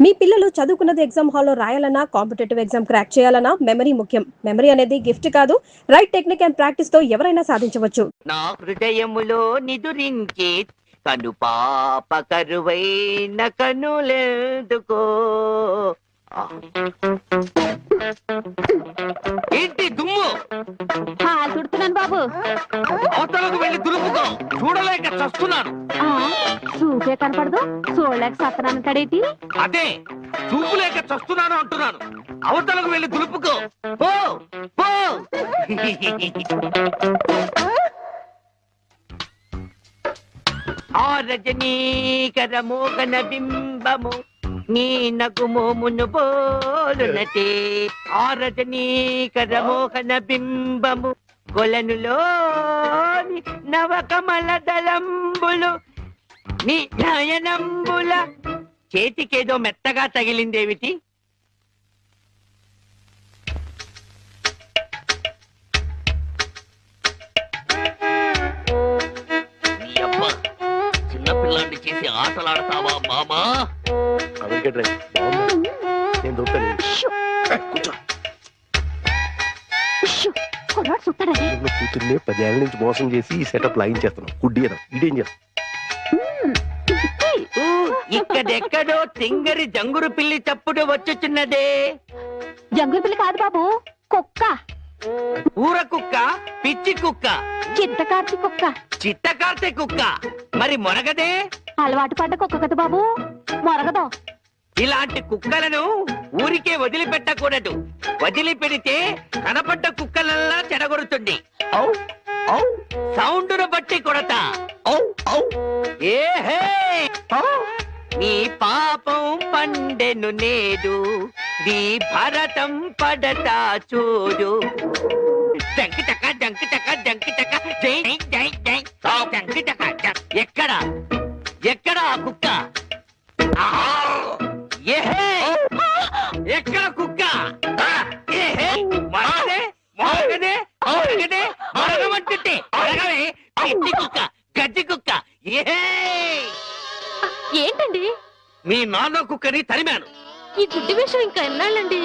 మీ పిల్లలు చదువుకున్నది ఎగ్జామ్ హాల్లో రాయాలన్నా కాంపిటేటివ్ ఎగ్జామ్ క్రాక్ చేయాలన్నా మెమరీ ముఖ్యం. మెమరీ అనేది గిఫ్ట్ కాదు, రైట్ టెక్నిక్ అండ్ ప్రాక్టీస్ తో ఎవరైనా సాధించవచ్చు. నా హృదయములో నిదురించే కను పాప కరువైన కనులెందుకో. ఏంటి దుమ్ము? తుడుతున్నాను బాబు. అవతలకు వెళ్ళి దులుపుకో, చూడలేక చస్తున్నాను. చూపే కనపడదు, చూడలేక సత్తనానంటాడేటి? అదే చూపు లేక చస్తున్నాను అంటున్నాను. అవతలకు వెళ్ళి దులుపుకో, పో పో. ఆ రజనీకర మోగన బింబము నీ నగుమోమును బోలునటే. ఆ రజనీకర మోహన బింబము కొలనులోని నవకమల దళంబులు నీ నయనంబుల. చేతికేదో మెత్తగా తగిలిందేమిటి? చిన్నపిల్లాన్ని చేసి ఆటలాడతావా మామా? కూతుర్నే 10 ఏళ్ల నుంచి మోసం చేసి ఈ సెటప్ లాగించేస్తున్నాం. గుడ్డియడం ఇదేం చేస్తాం? ఇక్కడెక్కడో తింగరి జంగురు పిల్లి చప్పుడు వచ్చుచున్నదే. జంగురు పిల్లి కాదు బాబు, కుక్క. ఊర కుక్క, పిచ్చి కుక్క, చిత్తకార్తి కుక్క. చిత్తకార్తె కుక్క. మరి మొరగదే? అలవాటు పడ్డ కుక్క కదా బాబు, మొరగదు. ఇలాంటి కుక్కలను ఊరికే వదిలిపెట్టకూడదు. వదిలిపెడితే కనపడ్డ కుక్కలల్లా చెడగొడుతుంది. సౌండును బట్టి కొడతా. ఏహే, నీ పాపం పండెను నేడు, నీ భరతం పడతా చూడు. జంకి చక్క జంకి చక్క జంకి చక్క జై జై జై జంకి చక్క. ఎక్కడ ఎక్కడ ఆ కుక్క? ఏహే, ఎక్కడ కుక్క? ఏహే, మరగదే మరగదే మరగదే మరగమంటుంటే మరగవే. గడ్డి కుక్క, గడ్డి కుక్క. ఏహే, ఏంటండి? మీ నాన్న కుక్కని తరిమాను. ఈ గుడ్డి విషయం ఇంకా ఎన్నాళ్ళండి?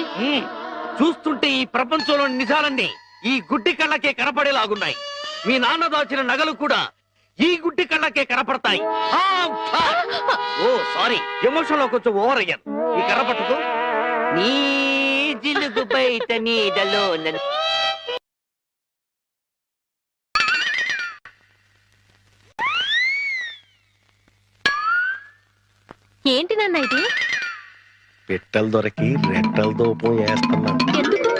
చూస్తుంటే ఈ ప్రపంచంలో నిజాలన్నీ ఈ గుడ్డి కళ్ళకే కనపడేలాగున్నాయి. మీ నాన్న దాచిన నగలు కూడా ఈ గుడ్డి కళ్ళకే కనపడతాయి. ఓ సారీ, ఎమోషన్ లో కొంచెం ఓవర్ అయ్యాను. ఈ కర్ర పట్టుకో. నీ జిలుగు బయట నీడలో ఏంటి నాన్న ఇది? పెట్టలు దొరికి రెట్టల దూపం వేస్తున్నాను. ఎందుకు?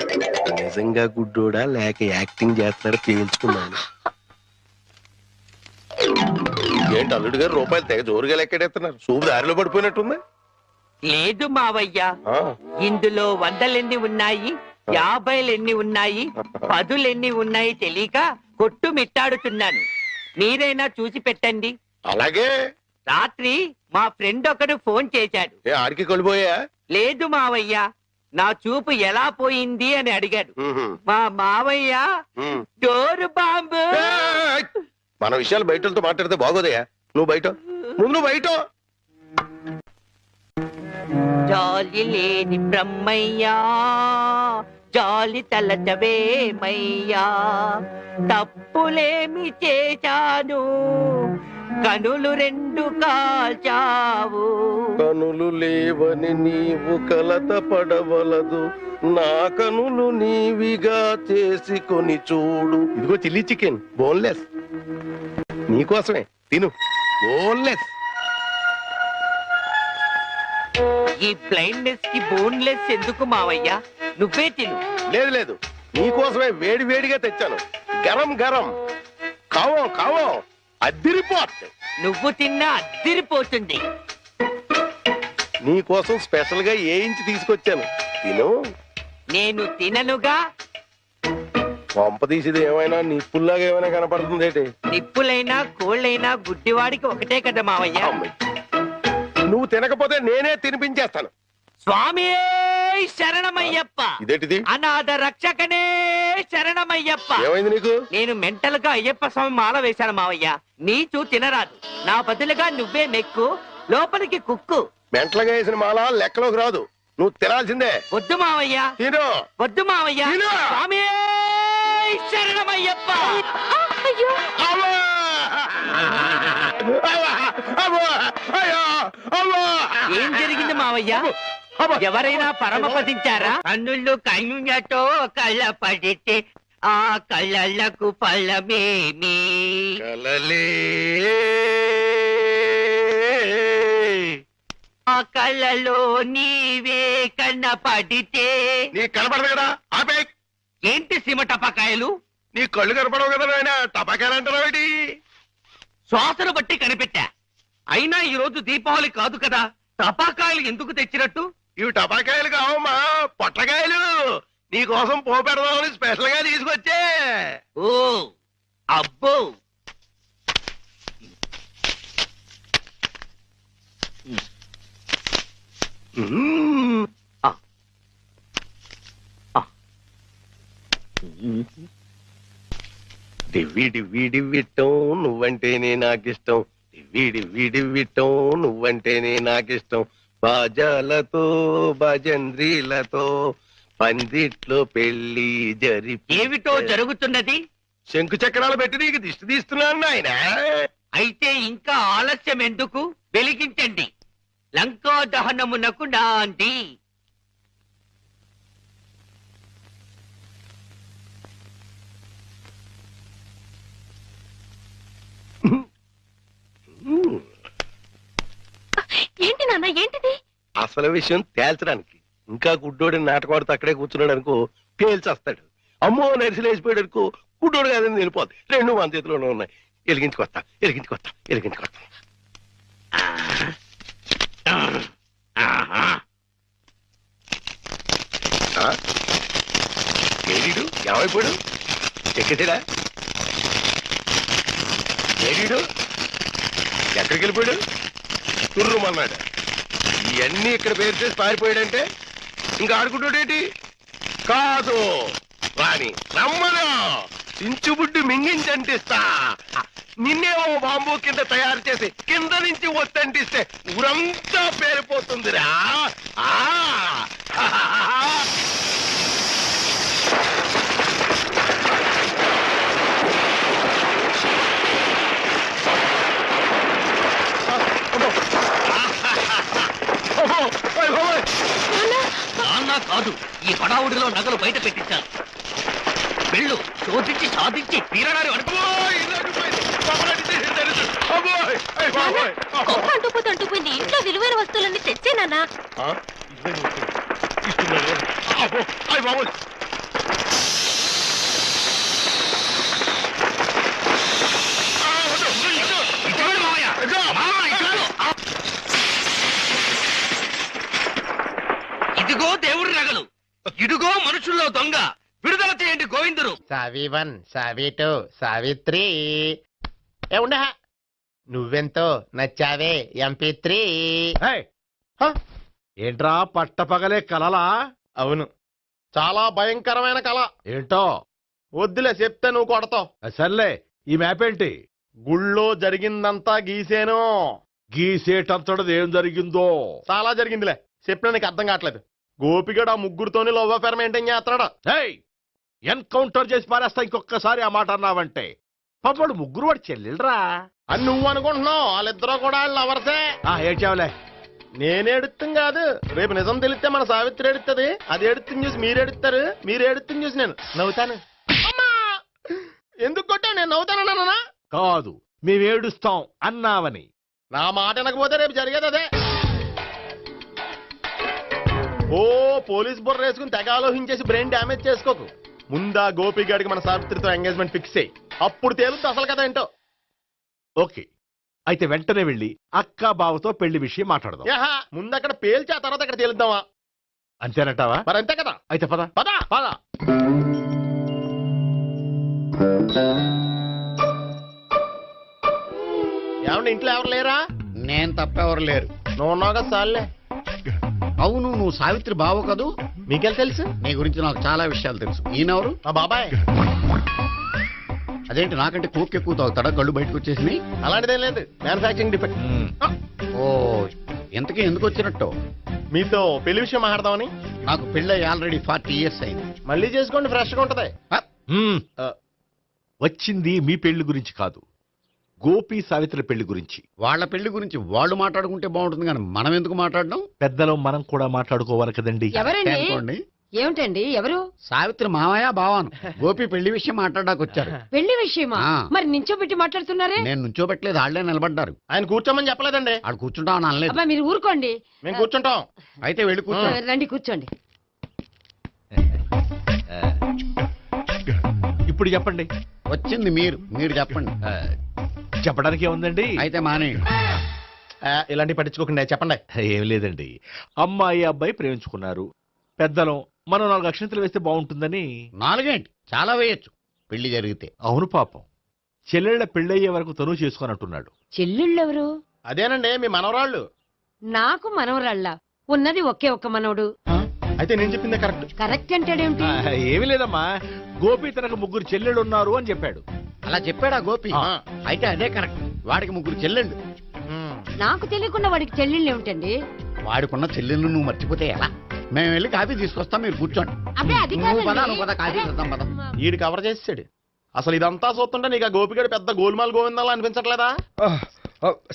నిజంగా గుడ్డోడా లేక యాక్టింగ్ చేస్తాడో తేల్చుకున్నాను. ఏంటి అల్లుడు గారు రూపాయలు తెగ జోరుగా లెక్కెడేస్తున్నారు? సూపు దారిలో పడిపోయినట్టుంది. లేదు మావయ్య, ఇందులో 100 ఉన్నాయి, 50 ఉన్నాయి, 10 ఉన్నాయి తెలియక కొట్టు మిట్టాడుతున్నాను. మీరైనా చూసి పెట్టండి. అలాగే. రాత్రి మా ఫ్రెండ్ ఒకడు ఫోన్ చేశాడు. ఆడికి కొలిపోయా? లేదు మావయ్య, నా చూపు ఎలా పోయింది అని అడిగాడు. మా మావయ్య డోరు బాంబు. మన విషయాలు బయటతో మాట్లాడితే బాగోదయా? నువ్వు బయట, ముందు బయట. జాలి లేని బ్రహ్మయ్యా, జాలి తలచవేమయ్యా, తప్పులేమి చేశాను, కనులు 2 కాల్చావు. కనులు లేవని నీవు కలత పడవలదు, నా కనులు నీవిగా చేసుకొని చూడు. ఇదిగో చిల్లీ చికెన్, బోన్లెస్, నీకోసమే తిను. బోన్లెస్. ఈ బ్లైండ్నెస్ కి బోన్లెస్ ఎందుకు మావయ్య? నువ్వే తిను. లేదు లేదు, నీకోసమే వేడి వేడిగా తెచ్చాను. గరం గరం, కావం కావం, అద్దిరిపోత్. నువ్వు తిన్నా అద్దిరిపోతుంది. నీకోసం స్పెషల్ గా వేయించి తీసుకొచ్చాను, తిను. నేను తిననుగా. పంప తీసేది ఏమైనా నిప్పుల్లాగా ఏమైనా కనపడుతుంది ఏంటి? నిప్పులైనా కోళ్ళైనా గుడ్డివాడికి ఒకటే కదా మావయ్య. నువ్వు తినకపోతే నేనే తినిపించేస్తాను. స్వామి శరణమయ్యప్ప. ఇదేంటిది? అనాథ రక్షకనే శరణమయ్యప్ప. ఏమైంది నీకు? నేను మెంటల్ గా అయ్యప్ప స్వామి మాల వేశాను మావయ్య. నీచు తినరాదు, నా బదులుగా నువ్వే మెక్కు, లోపలికి కుక్కు. మెంటలుగా వేసిన మాల లెక్కలోకి రాదు. నువ్వు తినాల్సిందే. వద్దు మావయ్య, తిను. వద్దు మావయ్య. తిను. స్వామి శరణమయ్యప్ప. అయ్యో అమ్మా! అమ్మా! అయ్యో! అమ్మా! ఏం జరిగింది మావయ్య? అమ్మా! ఎవరైనా పరమపదించారా? కన్నుళ్ళు కన్నుతో కళ్ళ పడితే ఆ కళ్ళకు ఫలమేమి? కలలే ఆ కళ్ళలో నీవే కన్న పడితే. నీ కనపడదు కదా, ఆపే. ఏంటి సీమ టపాకాయలు? నీ కళ్ళు కనపడవు కదా నాయన, టపాకాయలు అంటున్నావేటి? శ్వాసను బట్టి కనిపెట్టా. అయినా ఈ రోజు దీపావళి కాదు కదా, టపాకాయలు ఎందుకు తెచ్చినట్టు? ఇవి టపాకాయలు కావమ్మా, పొట్లకాయలు. నీ కోసం పోపెడదామని స్పెషల్ గా తీసుకొచ్చే. ఓ అబ్బో, మ్మ్. డివ్వి డివ్వి డివ్విట్టం నువ్వంటేనే నాకిష్టం. డివ్వి డివ్వి డివ్విట్టం నువ్వంటేనే నాకిష్టం. బాజాలతో భజంద్రీలతో పందిట్లో పెళ్లి ఏమిటో జరుగుతున్నది? శంకు చక్రాలు పెట్టి నీకు దిష్టి తీస్తున్నాను నాయన. అయితే ఇంకా ఆలస్యం ఎందుకు? వెలిగించండి. లంకా దహనమునకు నాంది. ఏంటి నాన్న ఏంటిది? అసలు విషయం తేల్చడానికి ఇంకా గుడ్డోడిని నాటకవాడితో అక్కడే కూర్చున్నాడు అనుకో, పేల్చేస్తాడు. అమ్మో నరిసిలేసిపోయాడు అనుకో, గుడ్డోడు కాదని వెళ్ళిపోద్ది. రెండు మన చేతిలోనే ఉన్నాయి. వెలిగించుకొస్తా, వెలిగించుకొస్తా, వెలిగించుకొస్తా. ఏడీడు ఏమైపోయాడు? ఎక్కడా ఏడీడు? ఎక్కడికి వెళ్ళిపోయాడు? తుర్రుమన్నాడు. ఇవన్నీ ఇక్కడ పేరు చేసి పారిపోయాడంటే ఇంకా ఆడుకుంటాడేటి? కాదు రాని రమ్మను, చించుబుడ్డి మింగించంటిస్తా. నిన్నేమో బాంబు కింద తయారు చేసి కింద నుంచి వస్తంటిస్తే ఊరంతా పేరిపోతుందిరా. ఆ నాన్న కాదు, ఈ హడావుడిలో నగలు బయట పెట్టించాలి. వెళ్ళు, శోధించి సాధించి తీరడారి అనుకో. కుక్క అంటుపోతుంది. ఇంట్లో విలువైన వస్తువులన్నీ తెచ్చే నాన్న. ఇదిగో దేవుడి నగలు, ఇదిగో మనుషుల్లో దొంగ. విడుదల చేయండి గోవిందుడు. సావి 1 సావి 2 సావిత్రి. ఏ ఉండ నువ్వెంతో నచ్చావే MP3. ఏంట్రా పట్టపగలే కలలా? అవును, చాలా భయంకరమైన కళ. ఏంటో వద్దులే చెప్తే నువ్వు కొడతావు. సర్లే, ఈ మ్యాప్ ఏంటి? గుళ్ళో జరిగిందంతా గీసేను. గీసేటంతటది ఏం జరిగిందో? చాలా జరిగిందిలే, చెప్పినా నీకు అర్థం కావట్లేదు. గోపిగడు ఆ ముగ్గురుతోని లవ్ అఫేర్ మెయింటైన్ చేస్తున్నాడు. ఎన్కౌంటర్ చేసి పారేస్తా ఇంకొకసారి ఆ మాట అన్నావంటే. పాపడు ముగ్గురు వాడు చెల్లెలరా అని నువ్వు అనుకుంటున్నావు, వాళ్ళిద్దరూ కూడా లవర్సే. ఏడ్చావులే. నేనేడుతుంది కాదు, రేపు నిజం తెలిస్తే మన సావిత్రి ఎడుతుంది. అది ఎడుతుంది చూసి మీరు ఎడుతారు, మీరు ఎడుతుంది చూసి నేను నవ్వుతాను. అమ్మా! ఎందుకు కొట్టావు? నేను నవ్వుతానన్నా? కాదు, మేమేడుస్తాం అన్నావని. నా మాట వినకపోతే రేపు జరిగేది అదే. ఓ పోలీస్ బుర్ర వేసుకుని తెగ ఆలోచించేసి బ్రెయిన్ డ్యామేజ్ చేసుకోకు. ముందా గోపిగాడికి మన సావిత్రితో ఎంగేజ్మెంట్ ఫిక్స్ అయ్యి అప్పుడు తేలుతుంది అసలు కదా ఏంటో. ఓకే, అయితే వెంటనే వెళ్ళి అక్క బావతో పెళ్లి విషయం మాట్లాడదాం. ముందు అక్కడ పేల్చి ఆ తర్వాత అక్కడ తేలుద్దామా? అంతేనంటావా? మరి అంతే కదా. అయితే పద పద పద. ఏమన్నా ఇంట్లో ఎవరు లేరా? నేను తప్పెవరు లేరు. నువ్వు ఉన్నావు కదా సార్లే. అవును, నువ్వు సావిత్రి బావు కదూ? మీకెళ్ళి తెలుసు? నీ గురించి నాకు చాలా విషయాలు తెలుసు. ఈయనెవరు? మా బాబాయ్. అదేంటి నాకంటే కోక్ ఎక్కువ తాగుతాడా? కళ్ళు బయటకు వచ్చేసింది. అలాంటిదేం లేదు, మ్యానుఫాక్చరింగ్ డిఫెక్ట్. ఓ ఇంతకీ ఎందుకు వచ్చినట్టు? మీతో పెళ్లి విషయం మాట్లాడదామని. నాకు పెళ్ళై ఆల్రెడీ 40 years అయింది. మళ్ళీ చేసుకోండి, ఫ్రెష్ గా ఉంటది. వచ్చింది మీ పెళ్లి గురించి కాదు, గోపి సావిత్రి పెళ్లి గురించి. వాళ్ళ పెళ్లి గురించి వాళ్ళు మాట్లాడుకుంటే బాగుంటుంది కానీ మనం ఎందుకు మాట్లాడడం? పెద్దలో మనం కూడా మాట్లాడుకోవాలి కదండి. ఎవరండి? అనుకోండి. ఏమిటండి ఎవరు? సావిత్రి మామయ్య బావాను గోపి పెళ్లి విషయం మాట్లాడడానికి వచ్చారు. పెళ్లి విషయమా? ఆ. మరి నించోబెట్టి మాట్లాడుతున్నారే? నేను నుంచోబెట్టలేదు, వాళ్ళే నిలబడ్డారు. ఆయన కూర్చోమని చెప్పలేదండి. వాళ్ళు కూర్చుంటామని అనలేదు. అబ్బా మీరు ఊరుకోండి. మేము కూర్చుంటాం. అయితే వెళ్ళి ఆ, కూర్చో. రండి కూర్చోండి. ఇప్పుడు చెప్పండి. వచ్చింది మీరు చెప్పండి. చెప్పడానికి ఏముందండి? అయితే మానేయండి. ఇలాంటివి పట్టించుకోకండి, చెప్పండి. ఏం లేదండి, అమ్మాయి అబ్బాయి ప్రేమించుకున్నారు. పెద్దలం మనం 4 అక్షంతలు వేస్తే బాగుంటుందని. 4 ఏంటి, చాలా వేయొచ్చు పెళ్లి జరిగితే. అవును పాపం, చెల్లెళ్ళ పెళ్ళయ్యే వరకు తను చేసుకొని అంటున్నాడు. చెల్లెళ్ళు ఎవరు? అదేనండి మీ మనవరాళ్ళు. నాకు మనవరాళ్ళ ఉన్నది ఒకే ఒక్క మనవడు. అయితే నేను చెప్పిందే కరెక్ట్. కరెక్ట్ అంటాడేమిటి? ఏమి లేదమ్మా, గోపి తనకు 3 చెల్లెళ్ళు ఉన్నారు అని చెప్పాడు. అలా చెప్పాడా గోపి? ఆ. అయితే అదే కరెక్ట్. వాడికి 3 చెల్లెళ్ళు. నాకు తెలియకుండా వాడికి చెల్లెళ్ళు ఏమిటండి? వాడికున్న చెల్లెళ్ళు నువ్వు మర్చిపోతే ఎలా? మేము వెళ్ళి కాఫీ తీసుకొస్తాం, మీరు కూర్చోండి. అబ్బే అది నువ్వు పద, కాదండి. నువ్వు పద, కాఫీ తెద్దాం పద. ఈడు కవర్ చేసాడు. అసలు ఇదంతా చూస్తుంటే నీకు ఆ గోపిగడు పెద్ద గోల్మాల్ గోవిందాలు అనిపించట్లేదా?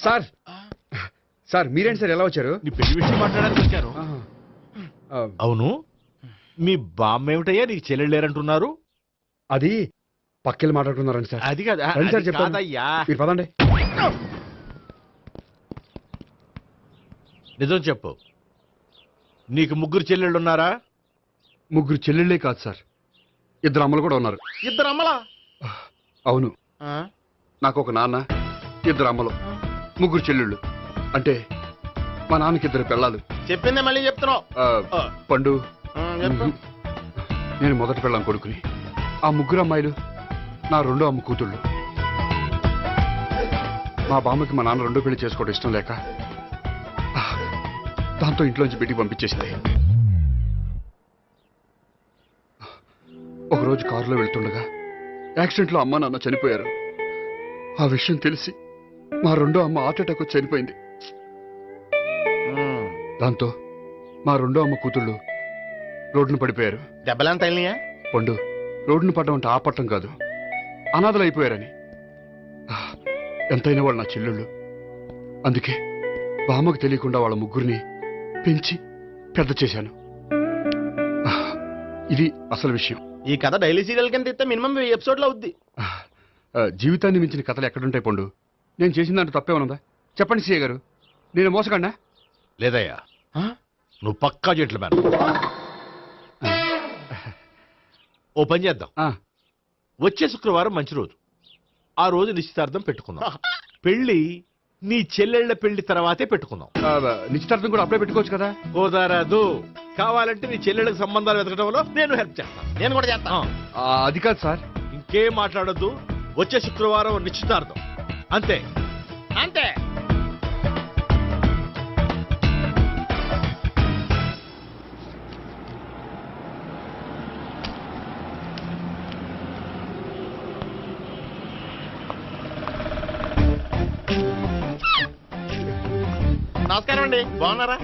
సార్ సార్ మీరేంటి సార్ ఎలా వచ్చారు? నీ పెళ్లి విషయం మాట్లాడడానికి వచ్చాను. ఆ, అవును, మీ బామ్మ ఏమిటయ్యా నీకు చెల్లెళ్ళు లేరంటున్నారు? అది పక్కెళ్ళి మాట్లాడుకున్నారండి సార్. అది కాదు, రండి సార్ అది చెప్తాను. కాదయ్యా. మీరు పదండి. నిజం చెప్పు, నీకు 3 చెల్లెళ్ళు ఉన్నారా? 3 చెల్లెళ్ళే కాదు సార్, 2 అమ్మలు కూడా ఉన్నారు. ఇద్దరు అమ్మలా? అవును, ఆ? నాకు ఒక నాన్న, 2 అమ్మలు, 3 చెల్లెళ్ళు. అంటే మా నాన్నకి 2 పిల్లలు. చెప్పిందే మళ్ళీ చెప్తున్నావు. పండు, చెప్పు. నేను మొదటి పెళ్ళాం కొడుకుని. ఆ 3 అమ్మాయిలు నా 2వ అమ్మ కూతుళ్ళు. మా బామ్మకి మా నాన్న 2వ పెళ్లి చేసుకోవడం ఇష్టం లేక దాంతో ఇంట్లోంచి బిడ్డికి పంపించేసింది. ఒకరోజు కారులో వెళ్తుండగా యాక్సిడెంట్లో అమ్మ నాన్న చనిపోయారు. ఆ విషయం తెలిసి మా 2వ అమ్మ హార్ట్ అటాక్ వచ్చి చనిపోయింది. దాంతో మా 2వ అమ్మ కూతుళ్ళు రోడ్డును పడిపోయారు. దెబ్బలంత తగిలినాయా? పండు, రోడ్డును పడ్డం అంటే ఆపట్టం కాదు, అనాథలు అయిపోయారని. ఎంతైనా వాళ్ళు నా చెల్లెళ్ళు. అందుకే బామ్మకు తెలియకుండా వాళ్ళ 3 పెంచి పెద్ద చేశాను. ఇది అసలు విషయం. ఈ కథ డైలీ సీరియల్ కింద ఇస్తే మినిమం ఎపిసోడ్లో అవుద్ది. జీవితాన్ని మించిన కథలు ఎక్కడుంటాయి పండు? నేను చేసిన దాంట్లో తప్పేమనుందా? చెప్పండి సీఏ గారు, నేను మోసగండా? లేదయ్యా, నువ్వు పక్కా చెట్లు మేన. ఓ పని చేద్దాం, వచ్చే శుక్రవారం మంచి రోజు, ఆ రోజు నిశ్చితార్థం పెట్టుకుందాం. పెళ్లి నీ చెల్లెళ్ల పెళ్లి తర్వాతే పెట్టుకుందాం. నిశ్చితార్థం కూడా అప్పుడే పెట్టుకోవచ్చు కదా? కుదరదు, కావాలంటే నీ చెల్లెళ్ళకి సంబంధాలు వెతకడంలో నేను హెల్ప్ చేస్తాను. నేను కూడా చేస్తాను. అది కాదు సార్. ఇంకేం మాట్లాడొద్దు, వచ్చే శుక్రవారం నిశ్చితార్థం, అంతే. అంతే. నమస్కారం అండి, బాగున్నారా?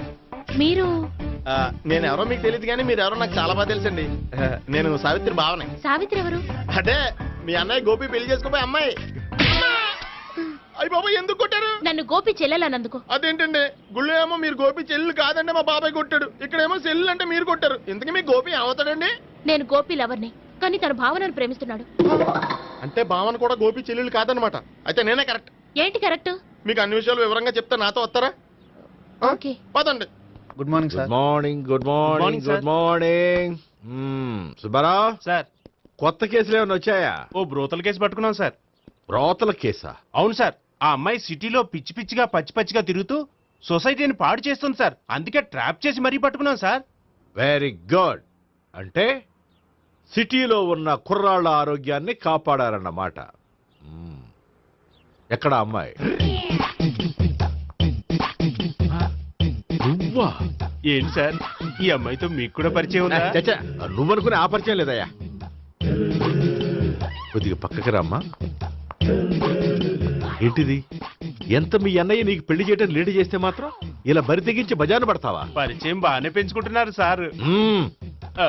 మీరు నేను ఎవరో మీకు తెలియదు కానీ మీరు ఎవరో నాకు చాలా బాగా తెలుసండి. నేను సావిత్రి భావనే. సావిత్రి ఎవరు? అదే మీ అన్నయ్య గోపి పెళ్లి చేసుకోపోయి అమ్మాయి. అయ్యి బాబాయ్ ఎందుకు కొట్టారు? నన్ను గోపి చెల్లెలన్నందుకు. అదేంటండి, గుళ్ళు ఏమో మీరు గోపి చెల్లు కాదంటే మా బాబాయ్ కొట్టాడు, ఇక్కడేమో చెల్లు అంటే మీరు కొట్టారు. ఇంతకీ మీ గోపి ఏమవుతాడండి? నేను గోపి లవర్ని, కానీ తన భావనను ప్రేమిస్తున్నాడు. అంటే భావన కూడా గోపి చెల్లెలు కాదనమాట. అయితే నేనే కరెక్ట్. ఏంటి కరెక్ట్? మీకు అన్ని విషయాలు వివరంగా చెప్తే నాతో వస్తారా? ఓకే. పదండి. Good morning good morning, good morning, good morning. Subbarao sir, కొత్త కేసులు ఏమైనా వచ్చాయా? ఓ బ్రోతల కేసు పట్టుకున్నాం సార్. బ్రోతల కేసా? అవును సార్, ఆ అమ్మాయి సిటీలో పిచ్చి పిచ్చిగా పచ్చి పచ్చిగా తిరుగుతూ సొసైటీని పాడు చేస్తుంది సార్. అందుకే ట్రాప్ చేసి మరీ పట్టుకున్నాం సార్. Very good. అంటే సిటీలో ఉన్న కుర్రాళ్ళ ఆరోగ్యాన్ని కాపాడారన్నమాట. ఎక్కడ అమ్మాయి? నువ్వా? ఏంటి సార్, ఈ అమ్మాయితో మీకు కూడా పరిచయం ఉందా? చచ్చా, నువ్వనుకునే ఆ పరిచయం లేదయ్యా. కొద్దిగా పక్కకి రామ్మా. ఏంటిది? ఎంత మీ అన్నయ్య నీకు పెళ్లి చేయడం లేట్ చేస్తే మాత్రం ఇలా బరి తెగించి బజారు పడతావా? పరిచయం బాగానే పెంచుకుంటున్నారు సార్. మ్మ్. ఆ,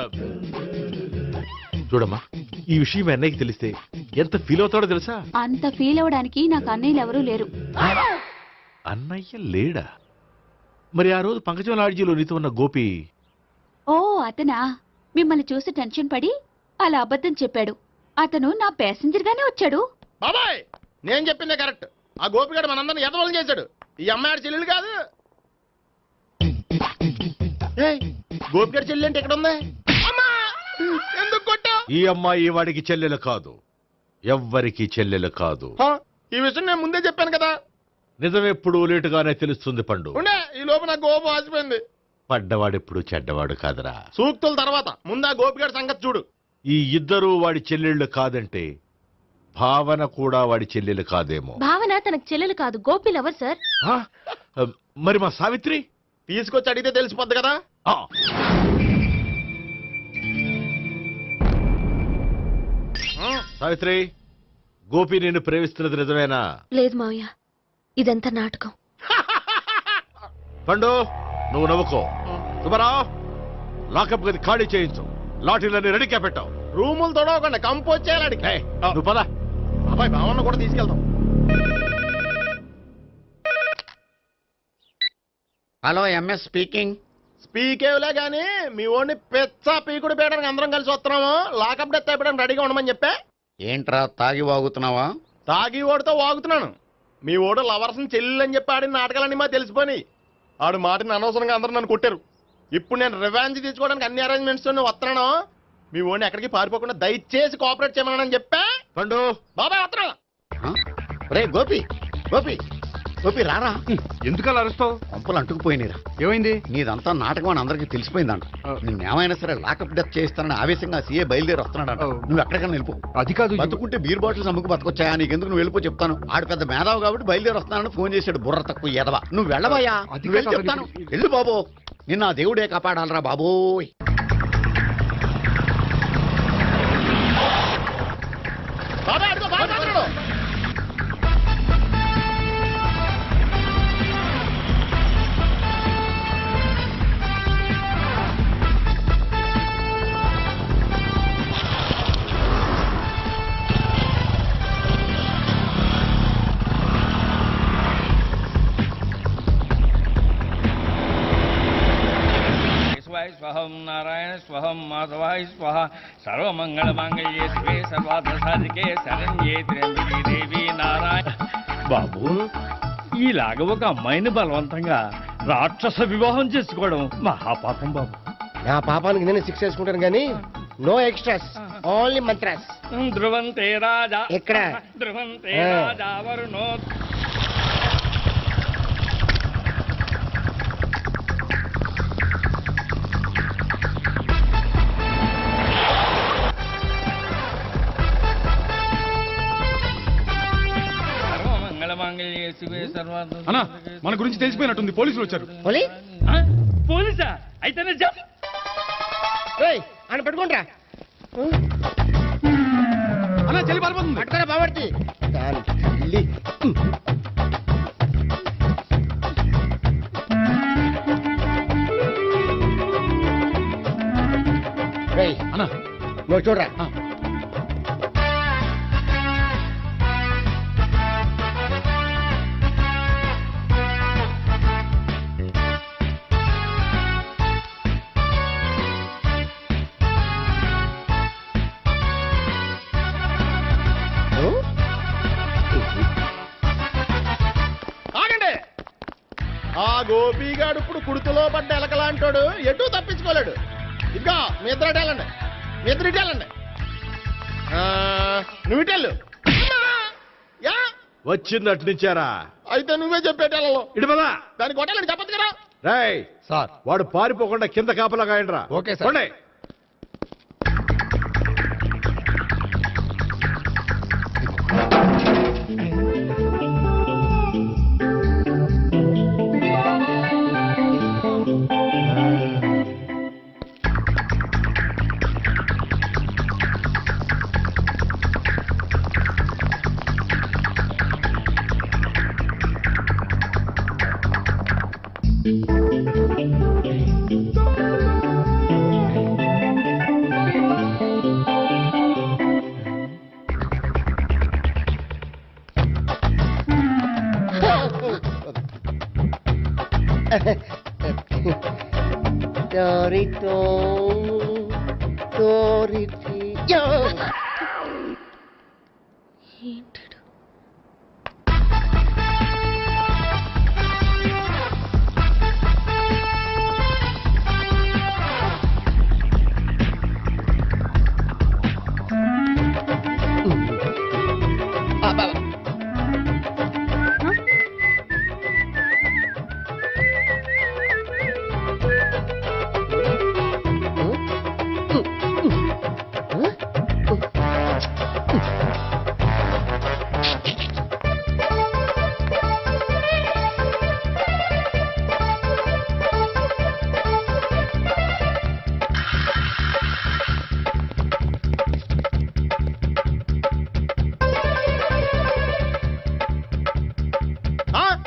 చూడమ్మా, ఈ విషయం మీ అన్నయ్యకి తెలిస్తే ఎంత ఫీల్ అవుతాడో తెలుసా? అంత ఫీల్ అవడానికి నాకు అన్నయ్యలు ఎవరూ లేరు. అన్నయ్య లేడా? మరి ఆ రోజు పంకజం లాడ్జీలో నీతో ఉన్న గోపి? ఓ అతనా? మిమ్మల్ని చూసి టెన్షన్ పడి అలా అబద్ధం చెప్పాడు. అతను నా ప్యాసింజర్ గానే వచ్చాడు. బాబాయ్ నేను చెప్పిందే కరెక్ట్. ఆ గోపిగాడు మనందరిని ఎదవలం చేశాడు. ఈ అమ్మాయి చెల్లెలు కాదు. ఏయ్, గోపిగాడి చెల్లి అంటే ఎక్కడ ఉంది? అమ్మా! ఎందుకు కొట్టా? ఈ అమ్మాయి వాడికి చెల్లెలు కాదు, ఎవ్వరికి చెల్లెలు కాదు. ఈ విషయం నేను ముందే చెప్పాను కదా. నిజమెప్పుడు లేటుగానే తెలుస్తుంది పండు. ఉండే ఈ లోపు నా గోపు ఆసిపోయింది. పడ్డవాడెప్పుడు చెడ్డవాడు కాదురా. సూక్తుల తర్వాత ముందు ఆ గోపిగాడి సంగతి చూడు. ఈ ఇద్దరూ వాడి చెల్లెళ్ళు కాదంటే భావన కూడా వాడి చెల్లెలు కాదేమో. భావన తనకు చెల్లెలు కాదు, గోపి లవర్ సార్. ఆ? మరి మా సావిత్రి? తీసుకొచ్చి అడిగితే తెలిసిపోద్ది కదా. ఆ. సావిత్రి, గోపి నేను ప్రేమిస్తున్నది నిజమేనా? లేదు మావయ్య, ఇదంతా నాటకం. పండు నువ్వు నవ్వుకో. సుబ్బారావు, లాకప్ గది ఖాళీ చేయించు. లాఠీలన్నీ రెడీగా పెట్టావు. రూములు తొడవకుండా కంపోజ్ చేయాలి అడిగి. ఏయ్, నువ్వు పద. అబ్బాయి భావన కూడా తీసుకెళ్తాం. Hello MS speaking. స్పీకేవ్లే గానీ మీ ఓడిని పెచ్చ పీకుడు పేయడానికి అందరం కలిసి వస్తున్నాము. లాకప్ డెత్ అయిపోయడానికి రెడీగా ఉండమని చెప్పే. ఏంట్రా తాగి వాగుతున్నావా? తాగి ఓడితో వాగుతున్నాను. మీ ఓడు లవర్స్ని చెల్లెలని చెప్పి ఆడిన నాటకాలన్నీ మా తెలిసిపోయి ఆడు మాటని అనవసరంగా అందరూ నన్ను కొట్టారు. ఇప్పుడు నేను రివెంజ్ తీసుకోవడానికి అన్ని అరేంజ్మెంట్స్ వస్తున్నాను. మీ ఓడిని ఎక్కడికి పారిపోకుండా దయచేసి కోఆపరేట్ చేయమని చెప్పా. పండు బాబాయ్ వస్తున్నా. రే గోపి, గోపి, గోపి రారా. ఎందుకలా అరుస్తావు? పంపులు అంటుకుపోయినరా. ఏమైంది? నీదంతా నాటకం అని అందరికీ తెలిసిపోయిందంట. నిన్నేమైనా సరే లాకప్ డెత్ చేస్తానని ఆవేశంగా సీఏ బయలుదేరి వస్తున్నాడంట. నువ్వు ఎక్కడికైనా వెళ్ళిపో. అది కాదు. బతుకుంటే బీర్ బాటిల్స్ అమ్ముకు బతకొచ్చాయా? నీకెందుకు, నువ్వు వెళ్ళిపో చెప్తాను. ఆడు పెద్ద మేధావు కాబట్టి బయలుదేరి వస్తానని ఫోన్ చేశాడు. బుర్ర తక్కువ ఎదవా. నువ్వు వెళ్ళవయ్యా. అది నువ్వు వెళ్ళి కాదు. చెప్తాను. వెళ్ళు బాబో. నిన్న ఆ దేవుడే కాపాడాలరా బాబోయ్. బాబాయ్ అడుగు, బాబాయ్ అడుగు. స్వహం నారాయణ స్వహం మాధవాయ స్వహ సర్వమంగళ మాంగళ్యే శివే సర్వార్థ సాధికే శరణ్యే త్ర్యంబకే దేవి నారాయణ. బాబు, ఈలాగ ఒక అమ్మాయిని బలవంతంగా రాక్షస వివాహం చేసుకోవడం మహాపాపం బాబు. నా పాపానికి నేను శిక్ష చేసుకుంటాను కానీ నో ఎక్స్ట్రాస్, ఓన్లీ మంత్రాస్. ధ్రువంతే రాజా ఎక్కడ? ధ్రువంతే రాజా వరుణో. అన్నా, మన గురించి తెలిసిపోయినట్టుంది. పోలీసులు వచ్చారు. పోలీసా? అయితేనే అని పెట్టుకుంటా. అన్నా, చెల్లి పారిపోతుంది. పట్టుకోరా బాబర్తి. అన్నా, నువ్వు చూడరా. ఆగండి. ఆ గోపిగాడు ఇప్పుడు కుడుతులో పడ్డ ఎలకలాంటాడు. ఎటు తప్పించుకోలేడు. ఇంకా మీ ఇద్దరు ఇటు వెళ్ళండి. మీ ఇద్దరు ఇటు వెళ్ళండి. నువ్వు ఇటు వెళ్ళు. యా, వచ్చింది అట్నుంచారా? అయితే నువ్వే చెప్పేటెళ్ళలో. ఇటు పద. దాన్ని కొట్టాలని చెప్పచ్చు కదా. రేయ్ సార్. వాడు పారిపోకుండా కింద కాపలాగా ఆయనరా. Okay sir. పోండి.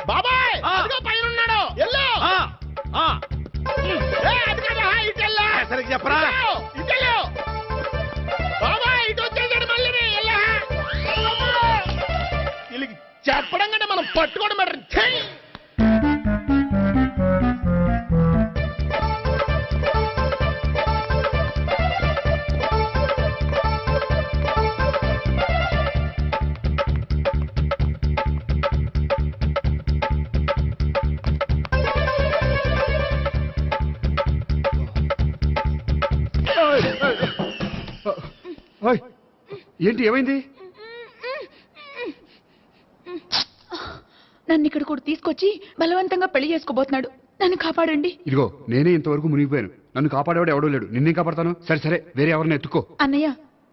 బాబాయ్ అదిగో పైన ఉన్నాడు ఎల్లో అది కదా ఇటు ఎల్లో సరిగ్గా చెప్పరా ఇటు ఎల్లో బాబాయ్ ఇటు వచ్చేసాడు మళ్ళీ ఎల్లో వీళ్ళకి చెప్పడం కంటే మనం పట్టుకోవడం బెటర్ ఓయ్, ఏంటి ఏమైంది? నన్ను ఇక్కడ కూడా తీసుకొచ్చి బలవంతంగా పెళ్లి చేసుకోబోతున్నాడు. నన్ను కాపాడండి. ఇదిగో నేనే ఇంతవరకు మునిగిపోయాను. నన్ను కాపాడేవాడు ఎవడో లేడు. నిన్నే కాపాడతాను. సరే సరే, వేరే ఎవరిని ఎత్తుకో. అన్నయ్య,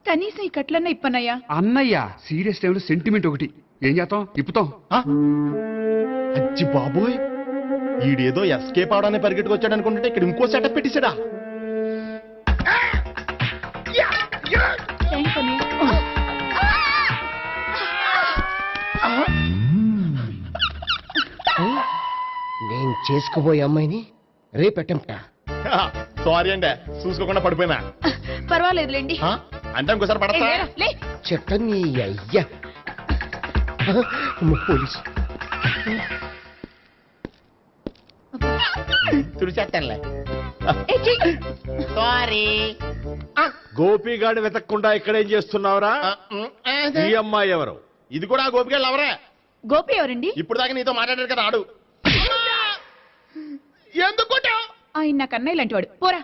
కనీసం ఈ కట్లన్నా ఇప్పనయ్యా. అన్నయ్య సీరియస్ టైంలో సెంటిమెంట్ ఒకటి. ఏం చేస్తాం? ఇప్పుతాం. అచ్చి బాబోయ్ ఈడేదో ఎస్కేప్ అవడానికి పరిగెట్టుకొచ్చాడు అనుకుంటే ఇక్కడ ఇంకో సెటప్ పెట్టేశాడా థ్యాంక్స్ అన్నయ్య. నేను చేసుకోబోయే అమ్మాయిని రేపెట్టంట. సారీ అండి చూసుకోకుండా పడిపోయినా. పర్వాలేదులేండి. అంటే ఇంకోసారి పడతా చెట్టని అయ్యా పోలీసు తుడిచేస్తానులే. సారీ. గోపిగాడు వెతకకుండా ఇక్కడేం చేస్తున్నావురా? ఈ అమ్మాయి ఎవరు? ఇది కూడా గోపికెళ్ళి ఎవరే? గోపి ఎవరండి? ఇప్పుడు దాకా నీతో మాట్లాడారు కదా ఆడు. ఎందుకు ఆయన నాకు అన్నయ్య లాంటి వాడు. పోరా.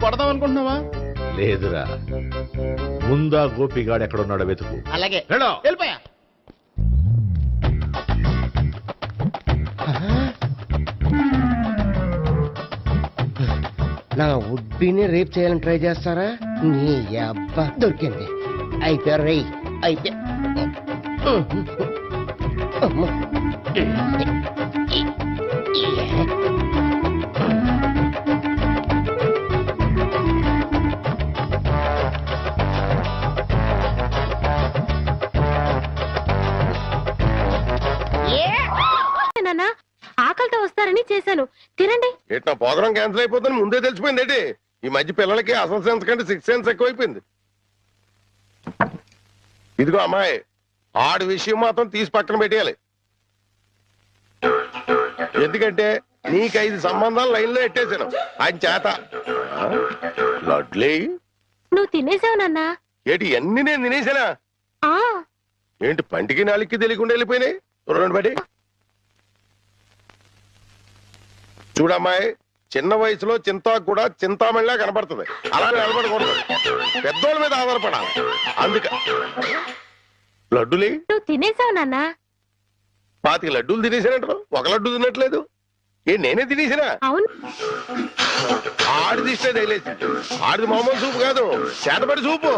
కొడదాం అనుకుంటున్నావా? లేదురా, ముందా గోపిగాడు ఎక్కడున్నాడో వెతుకు. అలాగే వెళ్ళు. వెళ్ళిపోయా. నా ఉడ్బీని రేప్ చేయాలని ట్రై చేస్తారా? నీ అబ్బా దొరికింది. అయిపోయారు రేయ్, అయిపోయా. ఆకలితో వస్తారని చేశాను, తినండి. ఏంటి నా ప్రోగ్రాం క్యాన్సిల్ అయిపోతుంది ముందే తెలిసిపోయింది ఏంటి? ఈ మధ్య పిల్లలకి అసలు సెన్స్ కంటే సిక్స్ సెన్స్ ఎక్కువైపోయింది. ఇదిగో అమ్మాయి, ఆడి విషయం మాత్రం తీసి పక్కన పెట్టేయాలి. ఎందుకంటే నీకు 5 సంబంధాలు లైన్ లో ఎట్టేశాను ఆయన చేత. లడ్లీ నువ్వు తినేసావు నాన్నా. ఏంటి అన్ని నేను తినేసానా? ఏంటి పంటికి నాలుగుకి తెలియకుండా వెళ్ళిపోయినాయి? చూడండి బడి చూడమ్మాయి, చిన్న వయసులో చింతాకు కూడా చింతామణిలా కనపడుతుంది. అలా నిలబడకూడదు, పెద్దోళ్ళ మీద ఆధారపడాలి. అందుక లడ్డులే నువ్వు తినేసావు నాన్నా. 25 లడ్డూలు తినేసానంటారు, ఒక లడ్డు తినట్లేదు. నేనే తినేసినా? అవును. ఆడిది ఇష్టే తగిలేసి. ఆడిది మామూలు సూపు కాదు, చేతబడి సూపు.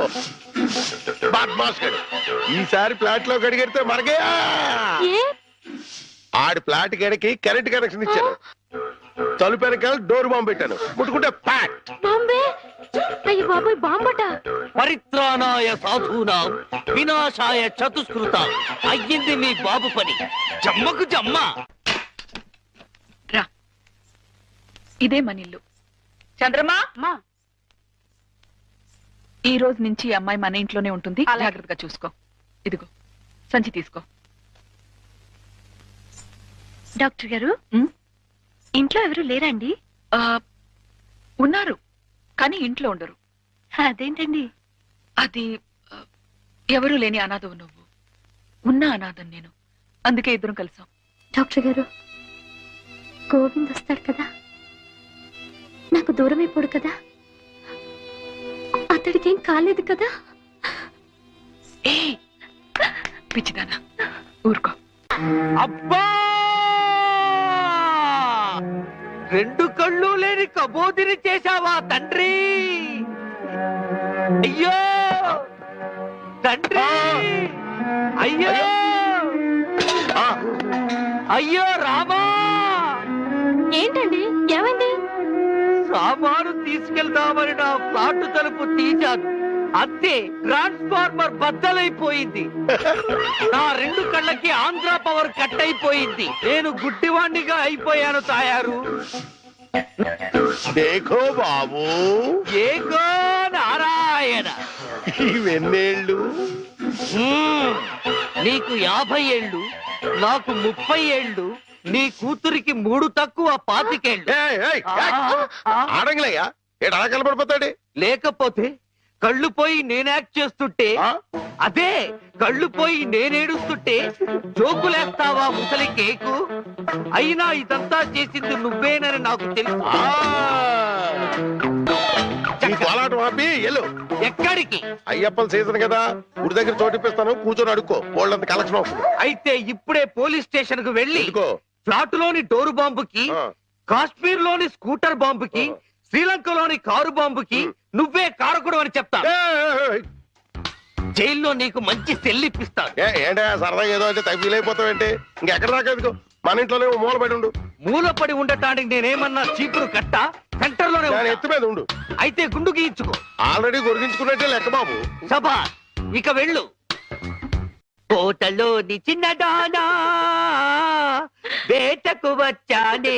బాద్మాస్ గడు ఈసారి ప్లాట్ లో గడిగెడితే మనకే. ఆడి ప్లాట్ గడికి కరెంట్ కనెక్షన్ ఇచ్చాను. తలుపు వెనకాల డోర్ బాంబు పెట్టాను. ముట్టుకుంటే ప్యాట్. అయ్యి బాబాయ్, బాంబట. పరిత్రాణాయ సాధూనాం వినాశాయ చతుష్కృత. అయ్యింది మీ బాబు పని. జమ్మకు జమ్మ. రా, ఇదే మన ఇల్లు. చంద్రమా, ఈ రోజు నుంచి ఈ అమ్మాయి మన ఇంట్లోనే ఉంటుంది. జాగ్రత్తగా చూసుకో. ఇదిగో సంచి తీసుకో. డాక్టర్ గారు, ఇంత ఎవరు లేరండి? ఉన్నారు కానీ ఇంట్లో ఉండరు. అదేంటండి? అది ఎవరూ లేని అనాథవు నువ్వు, ఉన్న అనాథం నేను. అందుకే ఇద్దరం కలిసాం. డాక్టర్ గారు, గోవింద్ వస్తాడు కదా, నాకు దూరం అయిపోడు కదా, అతడికేం కాలేదు కదా? ఏ పిచ్చిదానా, ఊరుకో. అబ్బా, రెండు కళ్ళు లేని కబోదిని చేశావా తండ్రి? అయ్యో తండ్రి, అయ్యో అయ్యో రామా. ఏంటండి, ఏమైంది? సామాను తీసుకెళ్దామని నా ఫ్లాట్ తలుపు తీశాను, అంతే ట్రాన్స్ఫార్మర్ బద్దలైపోయింది. నా రెండు కళ్ళకి ఆంధ్ర పవర్ కట్ అయిపోయింది. నేను గుడ్డివాణ్ణిగా అయిపోయాను తాయారు. దేఖో బాబు, ఏగో నారాయణ. ఇవెన్నేళ్ళు? నీకు 50 ఏళ్ళు, నాకు 30 ఏళ్ళు, నీ కూతురికి 3 తక్కువ 25 ఏళ్ళు. ఆడంగిలయ్యా, ఏడు అలా కలపడిపోతాడు. లేకపోతే కళ్ళు పోయి నేను యాక్ట్ చేస్తుంటే, అదే కళ్ళు పోయి నేనేడుస్తుంటే జోకులేస్తావా ముసలి కేకు? అయినా ఇదంతా చేసింది నువ్వేనని నాకు తెలుసు. ఎక్కడికి? అయ్యప్పల సీజన్ కదా, గుడి దగ్గర చోటిప్పిస్తాను, కూర్చొని అడుక్కో, వాళ్ళంత కలెక్షన్ అవుతుంది. అయితే ఇప్పుడే పోలీస్ స్టేషన్ కు వెళ్ళి ఫ్లాట్ లోని డోరు బాంబుకి, కాశ్మీర్ లోని స్కూటర్ బాంబుకి, శ్రీలంకలోని కారు బాంబుకి నువ్వే కారకుడు అని చెప్తా. జైల్లో నీకు మంచి సెల్లిప్పిస్తాను. ఏంటా సరదాగా ఏదో అంటే ఫీల్ అయిపోతావేంటి? ఇంకెక్కడ దాకా ఎందుకు, మన ఇంట్లోనే మూలపడి ఉండు. మూలపడి ఉండటానికి నేనేమన్నా చీపురు కట్ట? సెంటర్ లోనే ఎత్తు మీద ఉండు. అయితే గుండు గీయించుకో. ఆల్రెడీ గొరిగించుకున్నట్టే లెక్క బాబు. సభా, ఇక వెళ్ళు. కోటలోని చిన్నదానా, వేటకు వచ్చానే